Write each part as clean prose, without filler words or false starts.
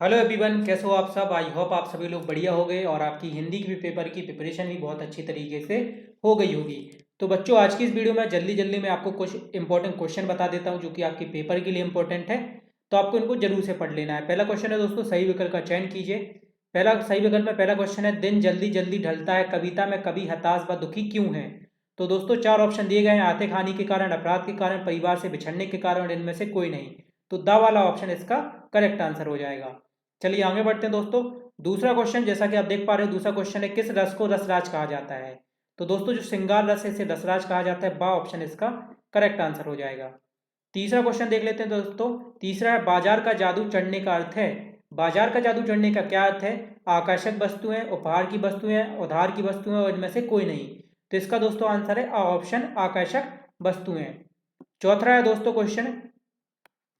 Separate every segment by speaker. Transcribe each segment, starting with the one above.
Speaker 1: Hello everyone, कैसे हो आप सब। आई होप आप सभी लोग बढ़िया हो गए और आपकी हिंदी की भी पेपर की प्रिपरेशन भी बहुत अच्छी तरीके से हो गई होगी। तो बच्चों, आज की इस वीडियो में जल्दी जल्दी मैं आपको कुछ इंपॉर्टेंट क्वेश्चन बता देता हूं जो कि आपके पेपर के लिए इंपॉर्टेंट है। तो आपको इनको जरूर से पढ़ लेना है। पहला क्वेश्चन है दोस्तों, सही विकल्प का चयन कीजिए। पहला सही विकल्प में पहला क्वेश्चन है, दिन जल्दी जल्दी ढलता है, कविता में कभी हताश व दुखी क्यों है। तो दोस्तों चार ऑप्शन दिए गए हैं, आर्थिक हानि के कारण, अपराध के कारण, परिवार से बिछड़ने के कारण, इनमें से कोई नहीं। तो द वाला ऑप्शन इसका करेक्ट आंसर हो जाएगा। चलिए आगे बढ़ते हैं दोस्तों। दूसरा क्वेश्चन, जैसा कि आप देख पा रहे हो, दूसरा क्वेश्चन है, किस रस को रसराज कहा जाता है। तो दोस्तों जो श्रृंगार रस है इसे रसराज कहा जाता है। बा ऑप्शन इसका करेक्ट आंसर हो जाएगा। तीसरा क्वेश्चन देख लेते हैं दोस्तों। तीसरा है, बाजार का जादू चढ़ने का अर्थ है। बाजार का जादू चढ़ने का क्या अर्थ है। आकर्षक वस्तुएं, उपहार की वस्तुएं, उधार की वस्तुएं और इनमें से कोई नहीं। तो इसका दोस्तों आंसर है ऑप्शन आकर्षक वस्तुएं। चौथा है दोस्तों क्वेश्चन,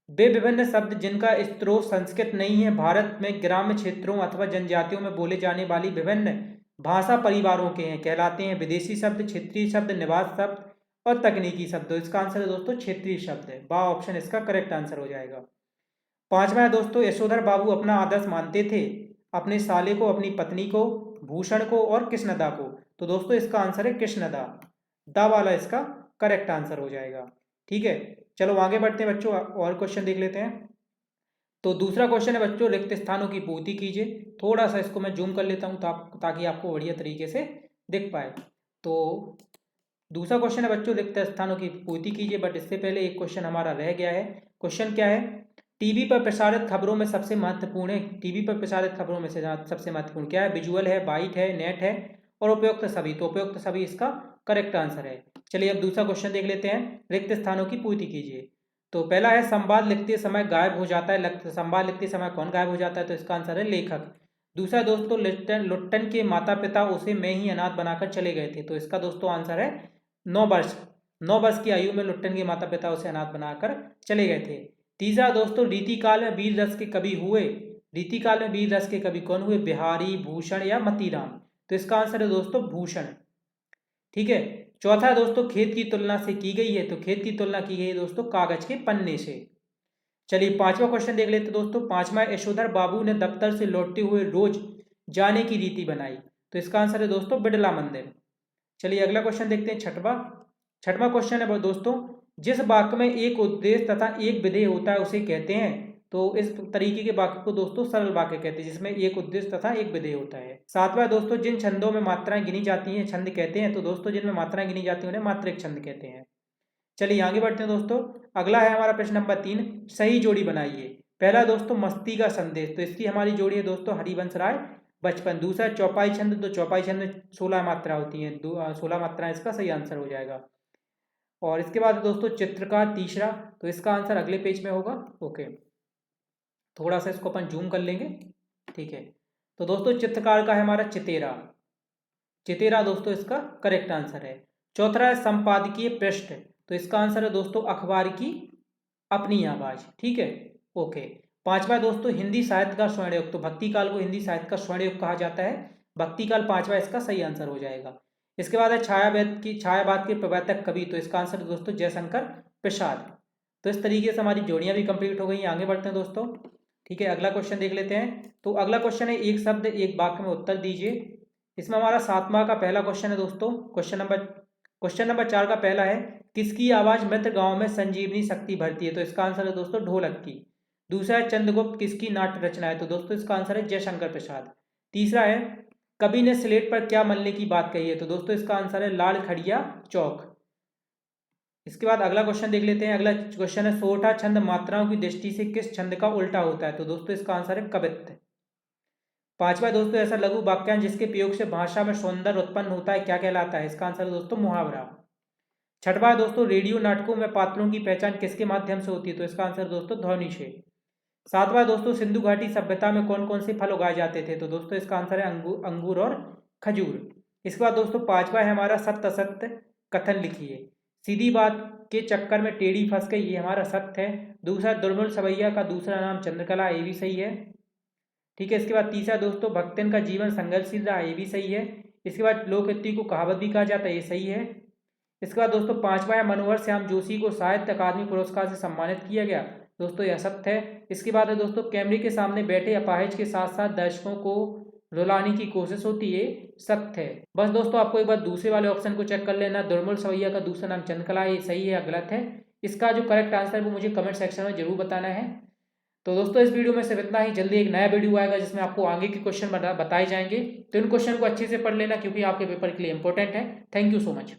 Speaker 1: वे विभिन्न शब्द जिनका स्रोत संस्कृत नहीं है भारत में ग्राम्य क्षेत्रों अथवा जनजातियों में बोले जाने वाली विभिन्न भाषा परिवारों के हैं कहलाते हैं। विदेशी शब्द, क्षेत्रीय शब्द, निवास शब्द और तकनीकी शब्द। तो इसका आंसर है दोस्तों क्षेत्रीय शब्द है। बा ऑप्शन इसका करेक्ट आंसर हो जाएगा। पांचवा है दोस्तों, यशोधर बाबू अपना आदर्श मानते थे अपने साले को, अपनी पत्नी को, भूषण को और कृष्णदा को। तो दोस्तों इसका आंसर है कृष्णदा। दा वाला इसका करेक्ट आंसर हो जाएगा। ठीक है, चलो आगे बढ़ते हैं बच्चों, और क्वेश्चन देख लेते हैं। तो दूसरा क्वेश्चन है बच्चों, रिक्त स्थानों की पूर्ति कीजिए। थोड़ा सा इसको मैं जूम कर लेता हूँ ताकि आपको बढ़िया तरीके से दिख पाए। तो दूसरा क्वेश्चन है बच्चों, रिक्त स्थानों की पूर्ति कीजिए। बट इससे पहले एक क्वेश्चन हमारा रह गया है। क्वेश्चन क्या है, टीवी पर प्रसारित खबरों में सबसे महत्वपूर्ण है। टीवी पर प्रसारित खबरों में से सबसे महत्वपूर्ण क्या है। विजुअल है, बाइट है, नेट है और उपयुक्त सभी। तो उपयुक्त सभी इसका करेक्ट आंसर है। चलिए अब दूसरा क्वेश्चन देख लेते हैं, रिक्त स्थानों की पूर्ति कीजिए। तो पहला है, संवाद लिखते समय गायब हो जाता है। संवाद लिखते समय कौन गायब हो जाता है। तो इसका आंसर है लेखक। दूसरा दोस्तों, लिट्टन लुट्टन के माता पिता उसे मैं ही अनाथ बनाकर चले गए थे। तो इसका दोस्तों आंसर है 9 वर्ष। 9 वर्ष की आयु में लुट्टन के माता पिता उसे अनाथ बनाकर चले गए थे। तीसरा दोस्तों, रीतिकाल में वीर रस के कवि हुए। रीतिकाल में वीर रस के कवि कौन हुए, बिहारी, भूषण या मतीराम। तो इसका आंसर है दोस्तों भूषण। ठीक है, चौथा है दोस्तों, खेत की तुलना से की गई है। तो खेत की तुलना की गई है दोस्तों कागज के पन्ने से। चलिए पांचवा क्वेश्चन देख लेते हैं दोस्तों। पांचवा, यशोधर बाबू ने दफ्तर से लौटते हुए रोज जाने की रीति बनाई। तो इसका आंसर है दोस्तों बिड़ला मंदिर। चलिए अगला क्वेश्चन देखते हैं, छठवा। छठवां क्वेश्चन है दोस्तों, जिस वाक्य में एक उद्देश्य तथा एक विधेय होता है उसे कहते हैं। तो इस तरीके के वाक्य को दोस्तों सरल वाक्य कहते हैं, जिसमें एक उद्देश्य तथा एक विधेय होता है। सातवां दोस्तों, जिन छंदों में मात्राएं गिनी जाती हैं छंद कहते हैं। तो दोस्तों जिनमें मात्राएं गिनी जाती हैं उन्हें मात्रिक छंद कहते हैं। चलिए आगे बढ़ते हैं दोस्तों। अगला है हमारा प्रश्न नंबर 3, सही जोड़ी बनाइए। पहला दोस्तों, मस्ती का संदेश। तो इसकी हमारी जोड़ी है दोस्तों हरिवंश राय बचपन। दूसरा चौपाई छंद। तो चौपाई छंद में 16 मात्रा होती है, 16 मात्राएं इसका सही आंसर हो जाएगा। और इसके बाद दोस्तों चित्रकार तीसरा। तो इसका आंसर अगले पेज में होगा। ओके, थोड़ा सा इसको अपन जूम कर लेंगे। ठीक है, तो दोस्तों चित्रकार का है हमारा चितेरा। चितेरा दोस्तों इसका करेक्ट आंसर है। चौथा है संपादकीय पृष्ठ। तो इसका आंसर है दोस्तों अखबार की अपनी आवाज। ठीक है, ओके। पांचवा दोस्तों, हिंदी साहित्य का स्वर्ण युग। तो भक्ति काल को हिंदी साहित्य का स्वर्ण युग कहा जाता है। भक्ति काल पांचवा इसका सही आंसर हो जाएगा। इसके बाद है छायावाद के प्रवर्तक कवि। तो इसका आंसर है दोस्तों जयशंकर प्रसाद। तो इस तरीके से हमारी जोड़ियां भी कंप्लीट हो गई। आगे बढ़ते हैं दोस्तों। ठीक है, अगला क्वेश्चन देख लेते हैं। तो अगला क्वेश्चन है, एक शब्द एक वाक्य में उत्तर दीजिए। इसमें हमारा 7वां का पहला क्वेश्चन है दोस्तों। क्वेश्चन नंबर 4 का पहला है, किसकी आवाज मृत गांव में संजीवनी शक्ति भरती है। तो इसका आंसर है दोस्तों ढोलक की। दूसरा है, चंद्रगुप्त किसकी नाट्य रचना है। तो दोस्तों इसका आंसर है जयशंकर प्रसाद। तीसरा है, कवि ने स्लेट पर क्या मलने की बात कही है। तो दोस्तों इसका आंसर है लाल खड़िया चौक। इसके बाद अगला क्वेश्चन देख लेते हैं। अगला क्वेश्चन है, सोठा छंद मात्राओं की दृष्टि से किस छंद का उल्टा होता है। तो दोस्तों इसका आंसर है कवित्त। पांचवा दोस्तों, ऐसा लघु वाक्यांश जिसके प्रयोग से भाषा में सौंदर्य उत्पन्न होता है क्या कहलाता है। इसका आंसर है दोस्तों मुहावरा। छठवा दोस्तों, रेडियो नाटकों में पात्रों की पहचान किसके माध्यम से होती है। तो इसका आंसर दोस्तों ध्वनि से। सातवां दोस्तों, सिंधु घाटी सभ्यता में कौन कौन से फल उगाए जाते थे। तो दोस्तों इसका आंसर है अंगूर और खजूर। इसके बाद दोस्तों पांचवा है हमारा, सत्य असत्य कथन लिखिए। सीधी बात के चक्कर में टेढ़ी फंस गई, ये हमारा सत्य है। दूसरा, दुर्मल सवैया का दूसरा नाम चंद्रकला, ये भी सही है। ठीक है, इसके बाद तीसरा दोस्तों, भक्तन का जीवन संघर्षशील रहा, ये भी सही है। इसके बाद लोकहित को कहावत भी कहा जाता है, ये सही है। इसके बाद दोस्तों पांचवा है, मनोहर श्याम जोशी को साहित्य अकादमी पुरस्कार से सम्मानित किया गया। दोस्तों यह सत्य है। इसके बाद है दोस्तों, कैमरे के सामने बैठे अपाहिज के साथ साथ दर्शकों को रुलाने की कोशिश होती है, सत्य है। बस दोस्तों आपको एक बार दूसरे वाले ऑप्शन को चेक कर लेना, दुर्मल सवैया का दूसरा नाम चंद्रकला, ये सही है या गलत है। इसका जो करेक्ट आंसर है वो मुझे कमेंट सेक्शन में जरूर बताना है। तो दोस्तों इस वीडियो में सिर्फ इतना ही। जल्दी एक नया वीडियो आएगा जिसमें आपको आगे के क्वेश्चन बताए जाएंगे, तो इन क्वेश्चन को अच्छे से पढ़ लेना क्योंकि आपके पेपर के लिए इंपॉर्टेंट है। Thank you so much.